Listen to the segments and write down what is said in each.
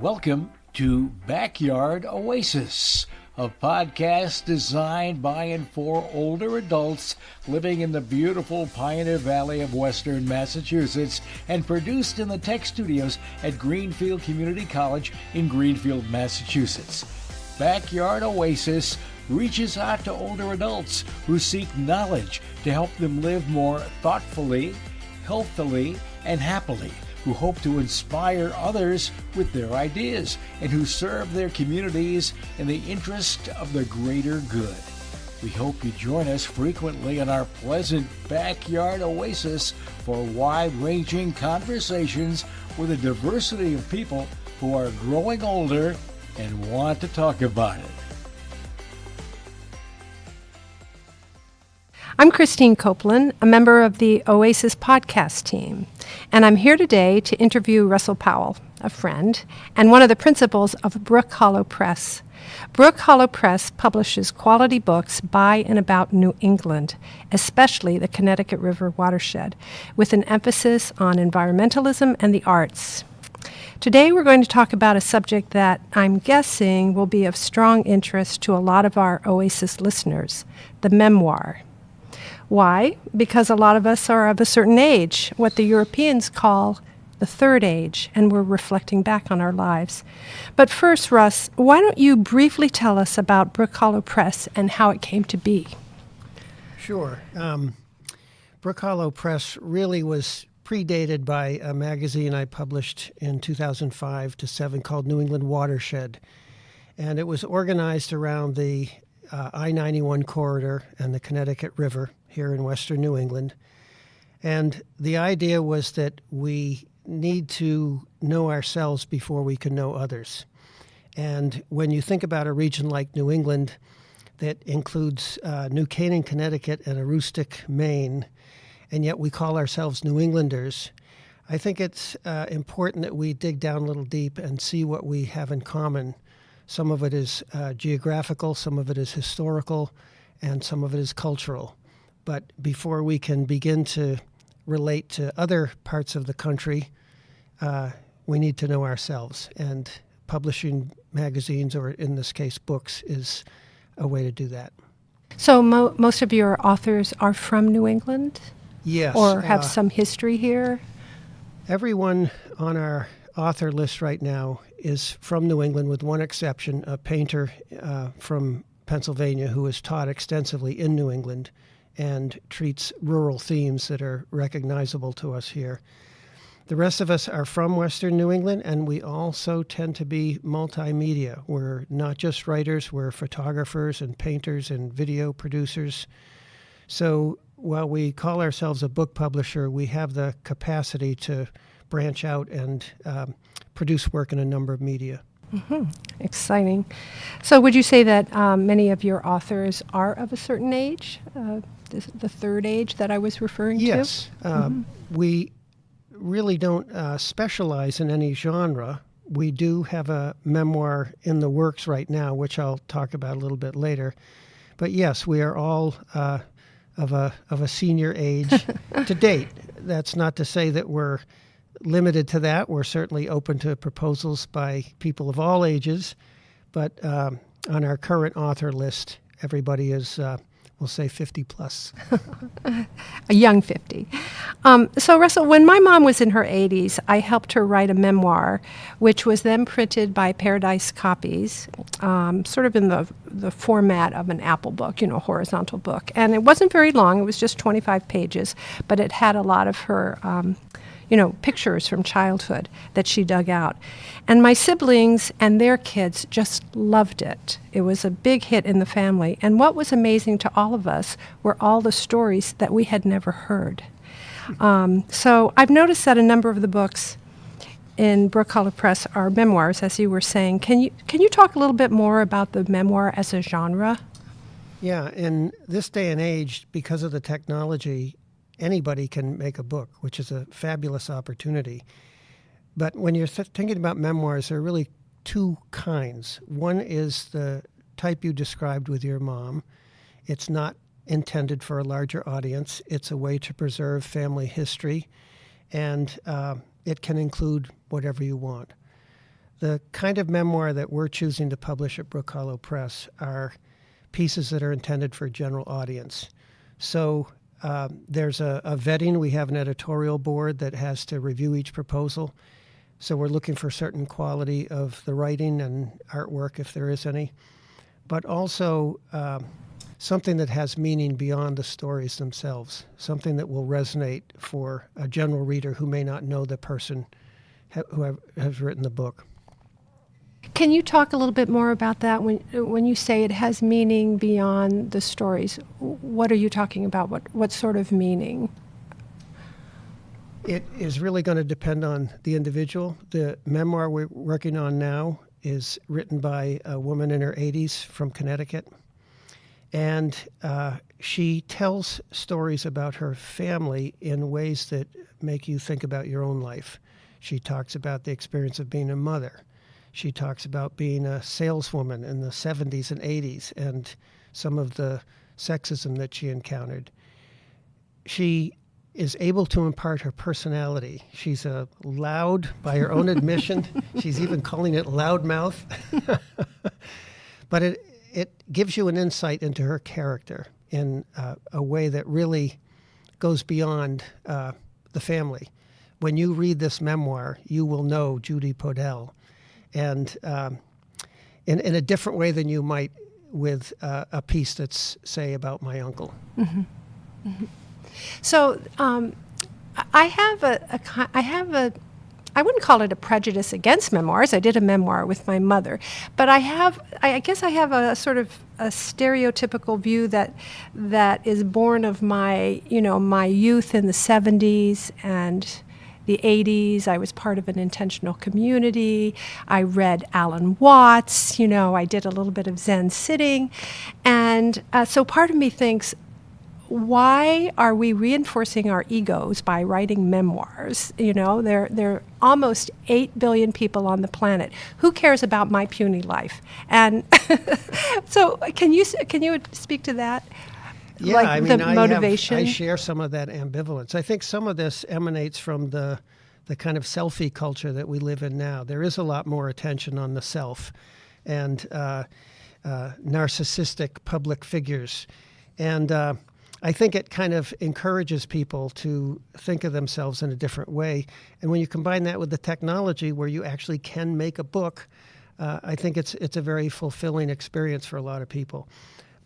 Welcome to Backyard Oasis, a podcast designed by and for older adults living in the beautiful Pioneer Valley of Western Massachusetts and produced in the tech studios at Greenfield Community College in Greenfield, Massachusetts. Backyard Oasis reaches out to older adults who seek knowledge to help them live more thoughtfully, healthily, and happily, who hope to inspire others with their ideas, and who serve their communities in the interest of the greater good. We hope you join us frequently in our pleasant Backyard Oasis for wide-ranging conversations with a diversity of people who are growing older and want to talk about it. I'm Christine Copeland, a member of the Oasis podcast team, and I'm here today to interview Russell Powell, a friend, and one of the principals of Brook Hollow Press. Brook Hollow Press publishes quality books by and about New England, especially the Connecticut River watershed, with an emphasis on environmentalism and the arts. Today we're going to talk about a subject that I'm guessing will be of strong interest to a lot of our Oasis listeners, the memoir. Why? Because a lot of us are of a certain age, what the Europeans call the third age, and we're reflecting back on our lives. But first, Russ, why don't you briefly tell us about Brook Hollow Press and how it came to be? Sure. Brook Hollow Press really was predated by a magazine I published in 2005 to 7 called New England Watershed. And it was organized around the I-91 corridor and the Connecticut River here in western New England. And the idea was that we need to know ourselves before we can know others. And when you think about a region like New England that includes New Canaan, Connecticut, and Aroostook, Maine, and yet we call ourselves New Englanders, I think it's important that we dig down a little deep and see what we have in common. Some of it is geographical, some of it is historical, and some of it is cultural. But before we can begin to relate to other parts of the country, we need to know ourselves. And publishing magazines, or in this case books, is a way to do that. So most of your authors are from New England? Yes. Or have some history here? Everyone on our author list right now is from New England, with one exception, a painter from Pennsylvania who has taught extensively in New England and treats rural themes that are recognizable to us here. The rest of us are from Western New England, and we also tend to be multimedia. We're not just writers, we're photographers and painters and video producers. So while we call ourselves a book publisher, we have the capacity to branch out and produce work in a number of media. Mm-hmm. Exciting. So would you say that many of your authors are of a certain age, the third age that I was referring to? Yes. We really don't specialize in any genre. We do have a memoir in the works right now, which I'll talk about a little bit later. But yes, we are all of a senior age to date. That's not to say that we're limited to that. We're certainly open to proposals by people of all ages, but on our current author list, everybody is, we'll say, 50 plus. A young 50. So Russell, when my mom was in her 80s, I helped her write a memoir, which was then printed by Paradise Copies, sort of in the format of an Apple book, horizontal book. And it wasn't very long. It was just 25 pages, but it had a lot of her pictures from childhood that she dug out. And my siblings and their kids just loved it. It was a big hit in the family. And what was amazing to all of us were all the stories that we had never heard. So I've noticed that a number of the books in Brook Hollow Press are memoirs, as you were saying. Can you talk a little bit more about the memoir as a genre? Yeah, in this day and age, because of the technology, anybody can make a book, which is a fabulous opportunity. But when you're thinking about memoirs, there are really two kinds. One is the type you described with your mom. It's not intended for a larger audience. It's a way to preserve family history, and it can include whatever you want. The kind of memoir that we're choosing to publish at Brook Hollow Press are pieces that are intended for a general audience. So there's a vetting. We have an editorial board that has to review each proposal. So we're looking for certain quality of the writing and artwork, if there is any, but also something that has meaning beyond the stories themselves, something that will resonate for a general reader who may not know the person who has written the book. Can you talk a little bit more about that? When you say it has meaning beyond the stories, what are you talking about? What sort of meaning? It is really going to depend on the individual. The memoir we're working on now is written by a woman in her 80s from Connecticut. And she tells stories about her family in ways that make you think about your own life. She talks about the experience of being a mother. She talks about being a saleswoman in the 70s and 80s and some of the sexism that she encountered. She is able to impart her personality. She's a loud, by her own admission. She's even calling it loudmouth. But it gives you an insight into her character in a way that really goes beyond the family. When you read this memoir, you will know Judy Podell, and in a different way than you might with a piece that's, say, about my uncle. Mm-hmm. Mm-hmm. So I have I wouldn't call it a prejudice against memoirs. I did a memoir with my mother, but I guess I have a sort of a stereotypical view that is born of my youth in the 70s and the 80s. I was part of an intentional community. I read Alan Watts. I did a little bit of Zen sitting, and so part of me thinks, why are we reinforcing our egos by writing memoirs? There are almost 8 billion people on the planet. Who cares about my puny life? And so can you speak to that? Yeah, the motivation? I share some of that ambivalence. I think some of this emanates from the kind of selfie culture that we live in now. There is a lot more attention on the self and narcissistic public figures. And I think it kind of encourages people to think of themselves in a different way. And when you combine that with the technology where you actually can make a book, I think it's a very fulfilling experience for a lot of people.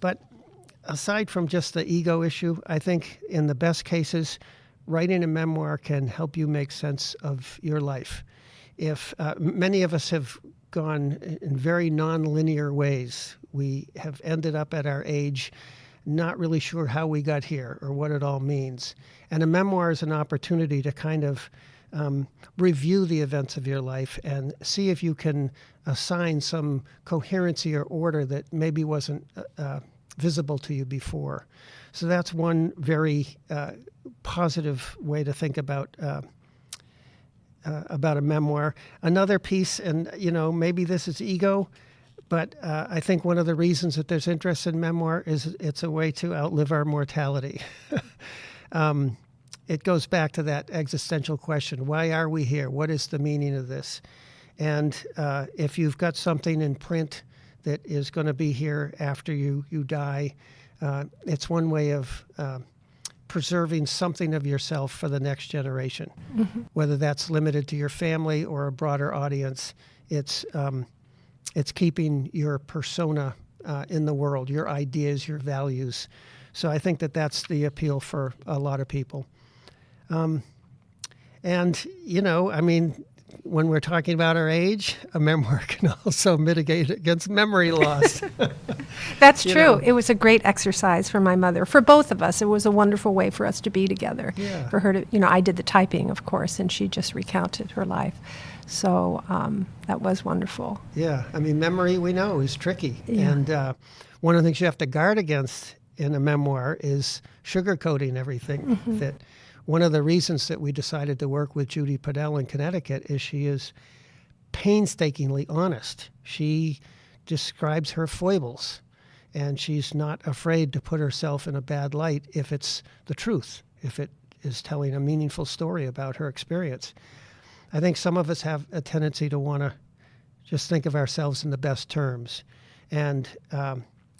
But aside from just the ego issue, I think in the best cases, writing a memoir can help you make sense of your life. If many of us have gone in very nonlinear ways, we have ended up at our age not really sure how we got here or what it all means. And a memoir is an opportunity to kind of review the events of your life and see if you can assign some coherency or order that maybe wasn't visible to you before. So that's one very positive way to think about a memoir. Another piece, and maybe this is ego, but I think one of the reasons that there's interest in memoir is it's a way to outlive our mortality. It goes back to that existential question: why are we here? What is the meaning of this? And if you've got something in print that is going to be here after you die, it's one way of preserving something of yourself for the next generation. Mm-hmm. Whether that's limited to your family or a broader audience, it's keeping your persona in the world, your ideas, your values. So I think that that's the appeal for a lot of people. When we're talking about our age, a memoir can also mitigate against memory loss. That's true. It was a great exercise for my mother. For both of us, it was a wonderful way for us to be together. Yeah. For her to, I did the typing, of course, and she just recounted her life. So that was wonderful. Yeah. Memory, we know, is tricky. Yeah. And one of the things you have to guard against in a memoir is sugarcoating everything. Mm-hmm. That one of the reasons that we decided to work with Judy Podell in Connecticut is she is painstakingly honest. She describes her foibles, and she's not afraid to put herself in a bad light if it's the truth, if it is telling a meaningful story about her experience. I think some of us have a tendency to want to just think of ourselves in the best terms. And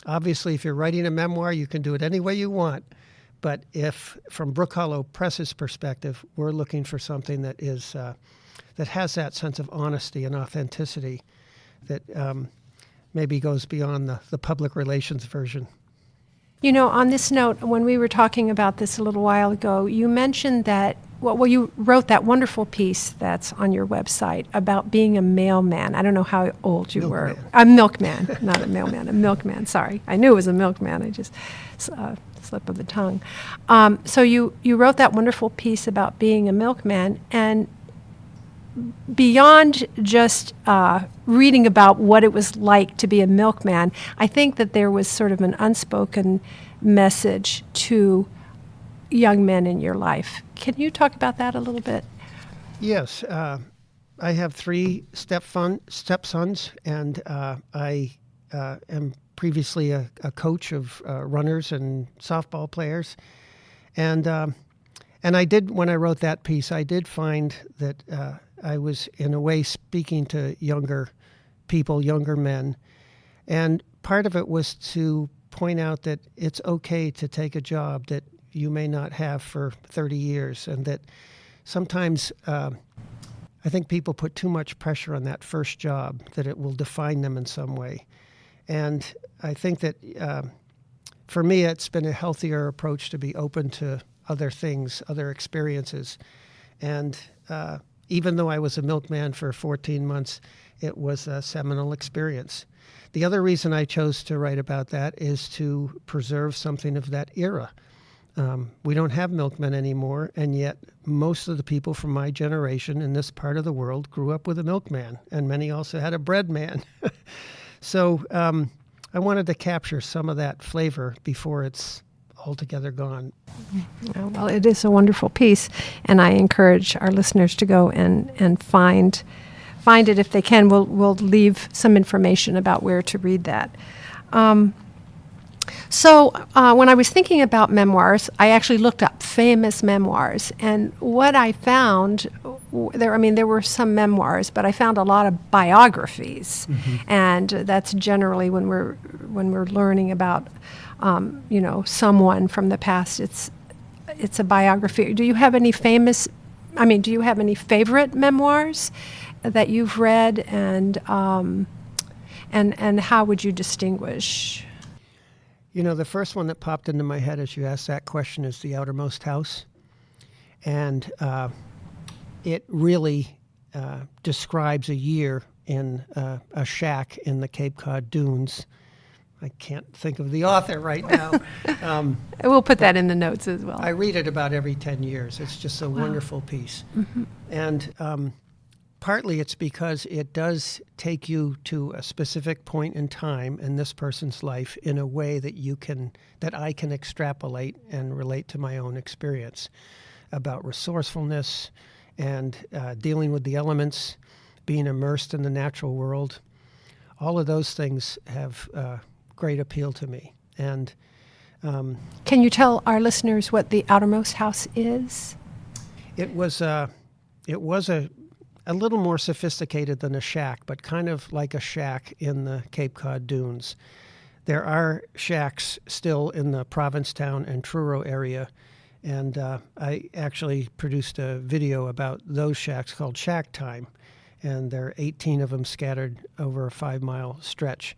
obviously, if you're writing a memoir, you can do it any way you want. But if, from Brook Hollow Press's perspective, we're looking for something that is that has that sense of honesty and authenticity that maybe goes beyond the public relations version. You know, on this note, when we were talking about this a little while ago, you mentioned that, well, you wrote that wonderful piece that's on your website about being a mailman. I don't know how old you were. A milkman, not a mailman, a milkman, sorry. I knew it was a milkman, I just slip of the tongue. So you wrote that wonderful piece about being a milkman, and beyond just reading about what it was like to be a milkman, I think that there was sort of an unspoken message to young men in your life. Can you talk about that a little bit? Yes. I have 3 stepsons, and I am previously a coach of runners and softball players. And I did, when I wrote that piece, I did find that I was, in a way, speaking to younger people, younger men. And part of it was to point out that it's okay to take a job that you may not have for 30 years, and that sometimes I think people put too much pressure on that first job, that it will define them in some way. And I think that for me, it's been a healthier approach to be open to other things, other experiences. And even though I was a milkman for 14 months, it was a seminal experience. The other reason I chose to write about that is to preserve something of that era. We don't have milkmen anymore, and yet most of the people from my generation in this part of the world grew up with a milkman, and many also had a bread man. So I wanted to capture some of that flavor before it's altogether gone. Well, it is a wonderful piece, and I encourage our listeners to go and find it if they can. We'll leave some information about where to read that. So when I was thinking about memoirs, I actually looked up famous memoirs, and what I found there were some memoirs, but I found a lot of biographies, and that's generally when we're learning about someone from the past. It's a biography. Do you have any favorite memoirs that you've read, and how would you distinguish? The first one that popped into my head as you asked that question is The Outermost House. And it really describes a year in a shack in the Cape Cod Dunes. I can't think of the author right now. We'll put that in the notes as well. I read it about every 10 years. It's just a wonderful piece. Mm-hmm. And partly it's because it does take you to a specific point in time in this person's life in a way that I can extrapolate and relate to my own experience about resourcefulness and dealing with the elements, being immersed in the natural world. All of those things have great appeal to me. And can you tell our listeners what The Outermost House is? It was a little more sophisticated than a shack, but kind of like a shack in the Cape Cod Dunes. There are shacks still in the Provincetown and Truro area, and I actually produced a video about those shacks called Shack Time, and there are 18 of them scattered over a 5-mile stretch.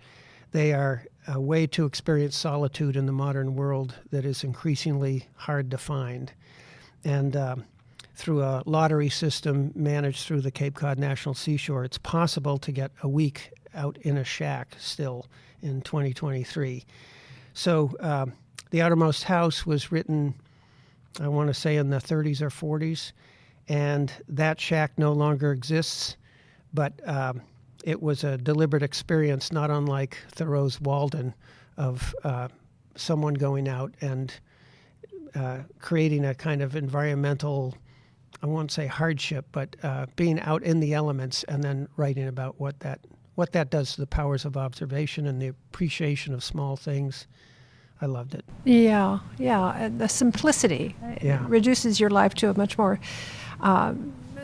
They are a way to experience solitude in the modern world that is increasingly hard to find. And through a lottery system managed through the Cape Cod National Seashore, it's possible to get a week out in a shack still in 2023. So The Outermost House was written, I want to say, in the 30s or 40s, and that shack no longer exists, but it was a deliberate experience, not unlike Thoreau's Walden, of someone going out and creating a kind of environmental, I won't say hardship, but being out in the elements and then writing about what that does to the powers of observation and the appreciation of small things. I loved it. Yeah. The simplicity. Yeah. It reduces your life to a much more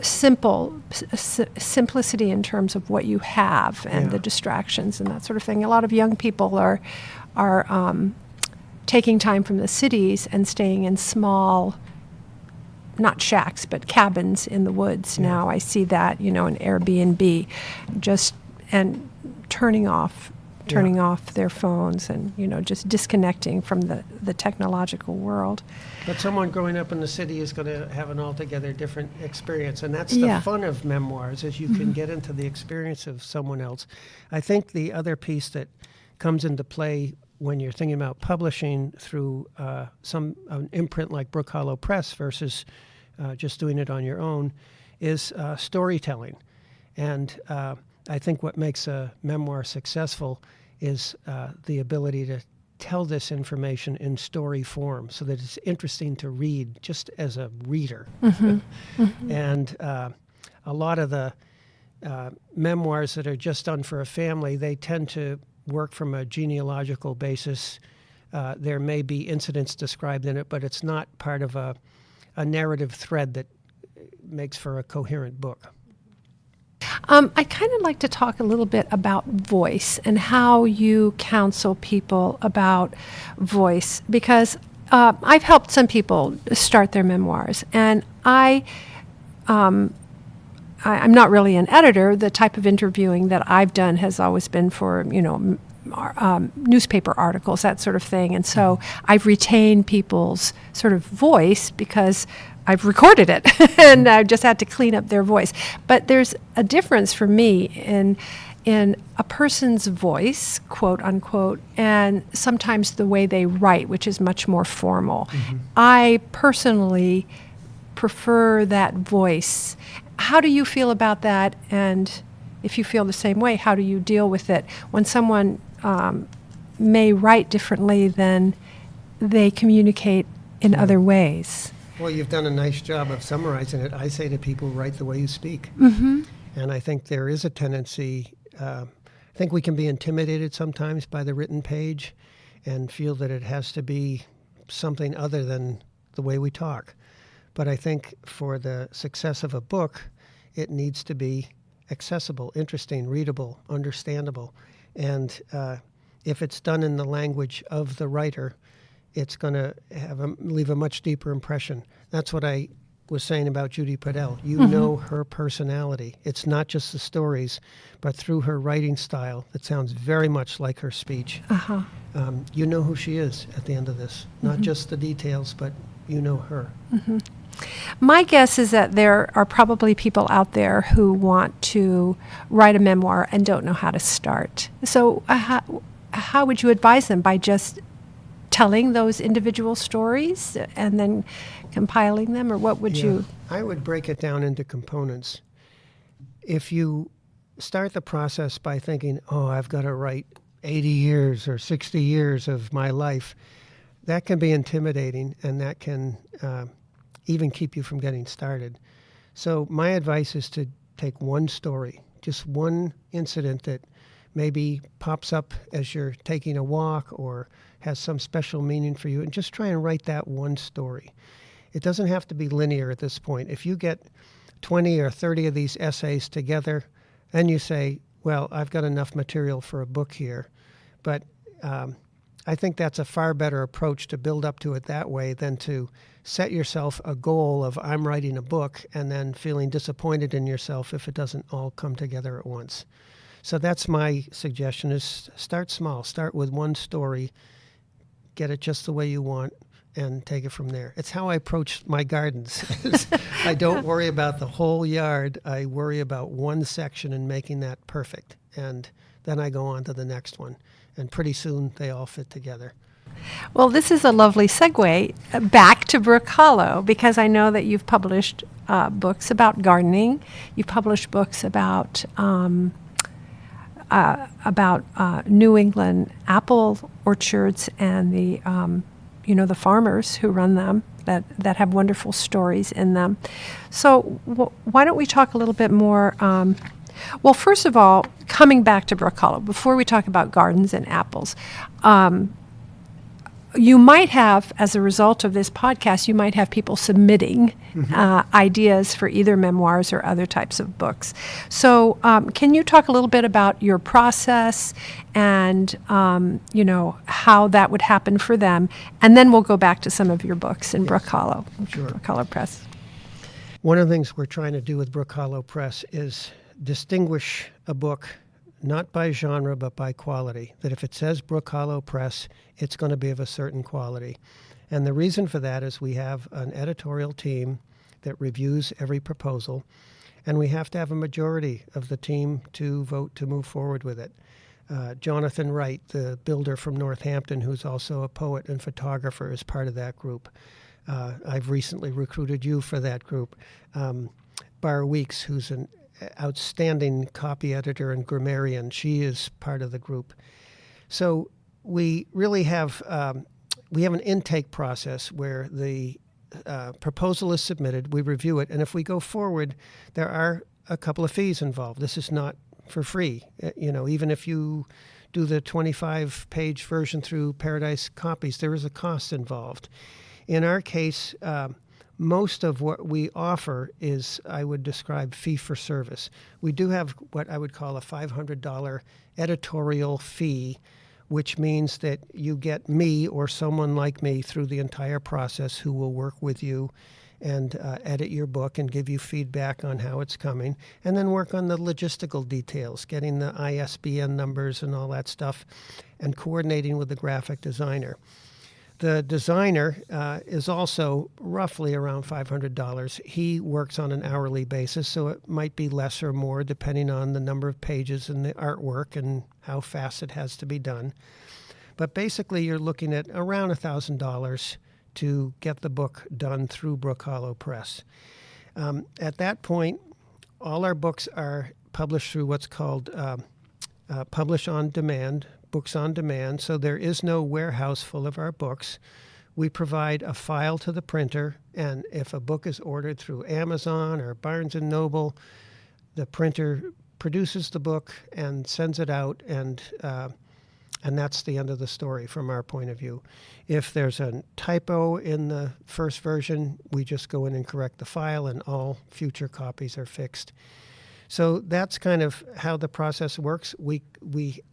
simplicity in terms of what you have and the distractions and that sort of thing. A lot of young people are taking time from the cities and staying in small, not shacks, but cabins in the woods. Yeah. Now I see that, in Airbnb, and turning off their phones and, just disconnecting from the technological world. But someone growing up in the city is going to have an altogether different experience, and that's the fun of memoirs, is you can get into the experience of someone else. I think the other piece that comes into play when you're thinking about publishing through an imprint like Brook Hollow Press versus just doing it on your own is storytelling. And I think what makes a memoir successful is the ability to tell this information in story form so that it's interesting to read just as a reader. And a lot of the memoirs that are just done for a family, they tend to work from a genealogical basis. There may be incidents described in it, but it's not part of a narrative thread that makes for a coherent book. I'd kind of like to talk a little bit about voice and how you counsel people about voice, because I've helped some people start their memoirs, and I'm not really an editor. The type of interviewing that I've done has always been for, newspaper articles, that sort of thing. And so I've retained people's sort of voice because I've recorded it and I just had to clean up their voice. But there's a difference for me in a person's voice, quote unquote, and sometimes the way they write, which is much more formal. I personally prefer that voice. How do you feel about that? And if you feel the same way, how do you deal with it when someone may write differently than they communicate in other ways? Well, you've done a nice job of summarizing it. I say to people, write the way you speak. And I think there is a tendency, I think we can be intimidated sometimes by the written page and feel that it has to be something other than the way we talk. But I think for the success of a book, it needs to be accessible, interesting, readable, understandable. And if it's done in the language of the writer, it's going to leave a much deeper impression. That's what I was saying about Judy Podell. You know her personality. It's not just the stories, but through her writing style that sounds very much like her speech. You know who she is at the end of this. Not just the details, but you know her. My guess is that there are probably people out there who want to write a memoir and don't know how to start. So how would you advise them? By just telling those individual stories and then compiling them, or what would you? I would break it down into components. If you start the process by thinking, I've got to write 80 years or 60 years of my life, that can be intimidating, and that can even keep you from getting started. So my advice is to take one story, just one incident that maybe pops up as you're taking a walk or has some special meaning for you, and just try and write that one story. It doesn't have to be linear at this point. If you get 20 or 30 of these essays together, and you say, well, I've got enough material for a book here, but I think that's a far better approach to build up to it that way than to set yourself a goal of I'm writing a book and then feeling disappointed in yourself if it doesn't all come together at once. So that's my suggestion, is start small. Start with one story, get it just the way you want, and take it from there. It's how I approach my gardens. I don't worry about the whole yard. I worry about one section and making that perfect. And then I go on to the next one. And pretty soon they all fit together. Well, this is a lovely segue back to Brook Hollow, because I know that you've published books about gardening. You've published books about New England apple orchards and the farmers who run them that have wonderful stories in them. So why don't we talk a little bit more? Well, first of all, coming back to Brook Hollow, before we talk about gardens and apples, you might have, as a result of this podcast, you might have people submitting ideas for either memoirs or other types of books. So can you talk a little bit about your process and, how that would happen for them? And then we'll go back to some of your books in Brook Hollow, Sure. Brook Hollow Press. One of the things we're trying to do with Brook Hollow Press is distinguish a book not by genre but by quality. That if it says Brook Hollow Press, it's going to be of a certain quality. And the reason for that is we have an editorial team that reviews every proposal, and we have to have a majority of the team to vote to move forward with it. Jonathan Wright, the builder from Northampton, who's also a poet and photographer, is part of that group. I've recently recruited you for that group. Bar Weeks, who's an outstanding copy editor and grammarian, she is part of the group. So we really have an intake process where the proposal is submitted, we review it, and if we go forward, there are a couple of fees involved. This is not for free. Even if you do the 25-page version through Paradise Copies, there is a cost involved. In our case, most of what we offer is, I would describe, fee for service. We do have what I would call a $500 editorial fee, which means that you get me or someone like me through the entire process who will work with you and edit your book and give you feedback on how it's coming, and then work on the logistical details, getting the ISBN numbers and all that stuff, and coordinating with the graphic designer. The designer is also roughly around $500. He works on an hourly basis, so it might be less or more depending on the number of pages and the artwork and how fast it has to be done. But basically, you're looking at around $1,000 to get the book done through Brook Hollow Press. At that point, all our books are published through what's called Publish on Demand, Books on Demand, so there is no warehouse full of our books. We provide a file to the printer, and if a book is ordered through Amazon or Barnes & Noble, the printer produces the book and sends it out, and that's the end of the story from our point of view. If there's a typo in the first version, we just go in and correct the file, and all future copies are fixed. So that's kind of how the process works. We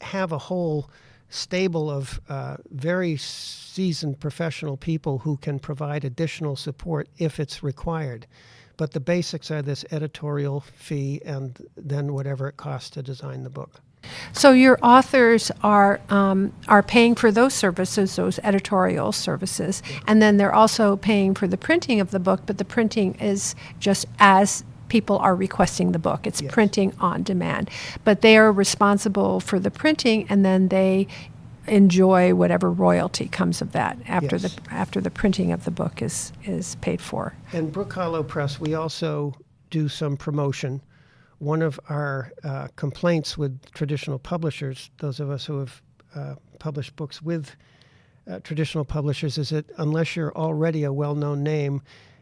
have a whole stable of very seasoned professional people who can provide additional support if it's required. But the basics are this editorial fee and then whatever it costs to design the book. So your authors are paying for those services, those editorial services, and then they're also paying for the printing of the book, but the printing is just as people are requesting the book. It's Yes. printing on demand. But they are responsible for the printing, and then they enjoy whatever royalty comes of that after Yes. after the printing of the book is paid for. And Brook Hollow Press, we also do some promotion. One of our complaints with traditional publishers, those of us who have published books with traditional publishers, is that unless you're already a well-known name,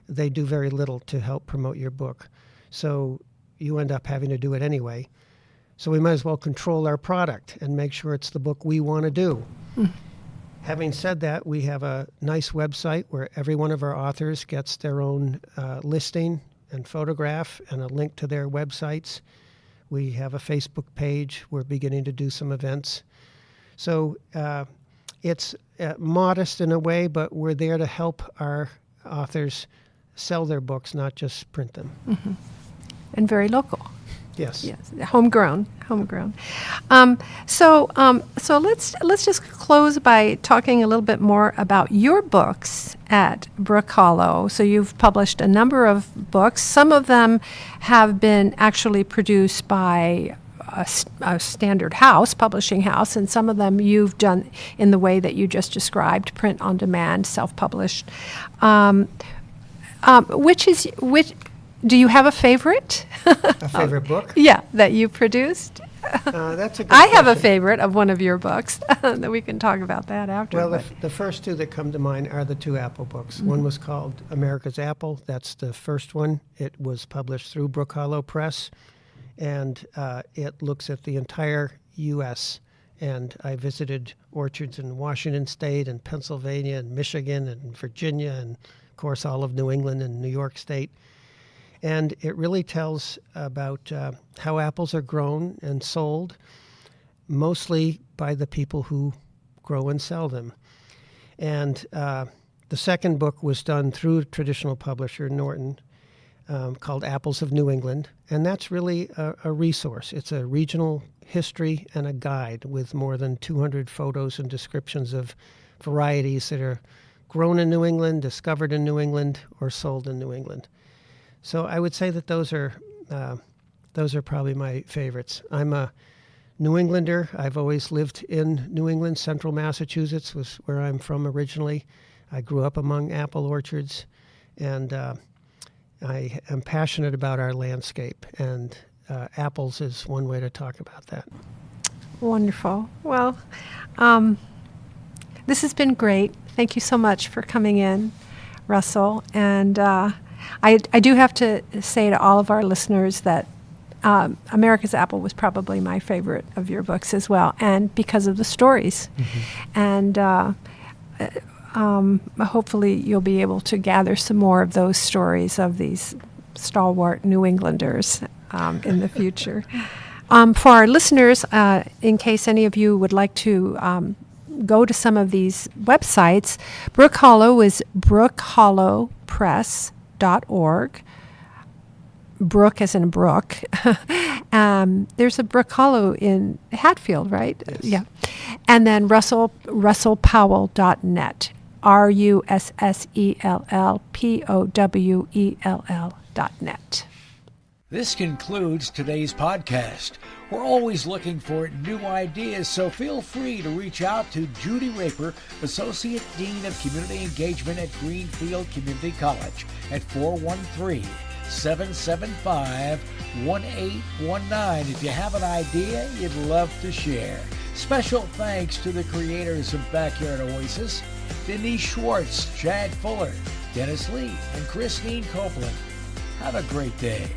they do very little to help promote your book. So you end up having to do it anyway. So we might as well control our product and make sure it's the book we want to do. Having said that, we have a nice website where every one of our authors gets their own listing and photograph and a link to their websites. We have a Facebook page. We're beginning to do some events. So it's modest in a way, but we're there to help our authors sell their books, not just print them. Mm-hmm. And very local. Yes. Yes, homegrown. So let's just close by talking a little bit more about your books at Brook Hollow. So you've published a number of books. Some of them have been actually produced by a standard house, publishing house, and some of them you've done in the way that you just described, print on demand, self-published. Which do you have a favorite? A favorite book? Yeah, that you produced. That's a good I have a question. favorite of one of your books. That we can talk about that after. Well, but- the first two that come to mind are the two Apple books. One was called America's Apple. That's the first one. It was published through Brook Hollow Press, and it looks at the entire U.S. And I visited orchards in Washington State and Pennsylvania and Michigan and Virginia and, of course, all of New England and New York State. And it really tells about how apples are grown and sold, mostly by the people who grow and sell them. And the second book was done through a traditional publisher, Norton, called Apples of New England. And that's really a resource. It's a regional history and a guide with more than 200 photos and descriptions of varieties that are grown in New England, discovered in New England, or sold in New England. So I would say that those are probably my favorites. I'm a New Englander. I've always lived in New England. Central Massachusetts was where I'm from originally. I grew up among apple orchards, and I am passionate about our landscape, and apples is one way to talk about that. Wonderful. Well, this has been great. Thank you so much for coming in, Russell. And I do have to say to all of our listeners that America's Apple was probably my favorite of your books as well, and because of the stories. Mm-hmm. And hopefully you'll be able to gather some more of those stories of these stalwart New Englanders in the future. For our listeners, in case any of you would like to go to some of these websites, Brook Hollow is brookhollowpress.org. Brook as in Brook. There's a Brook Hollow in Hatfield, right? Yes. Yeah. And then russellpowell.net. russellpowell.net. This concludes today's podcast. We're always looking for new ideas, so feel free to reach out to Judy Raper, Associate Dean of Community Engagement at Greenfield Community College at 413-775-1819 if you have an idea you'd love to share. Special thanks to the creators of Backyard Oasis, Denise Schwartz, Chad Fuller, Dennis Lee, and Christine Copeland. Have a great day.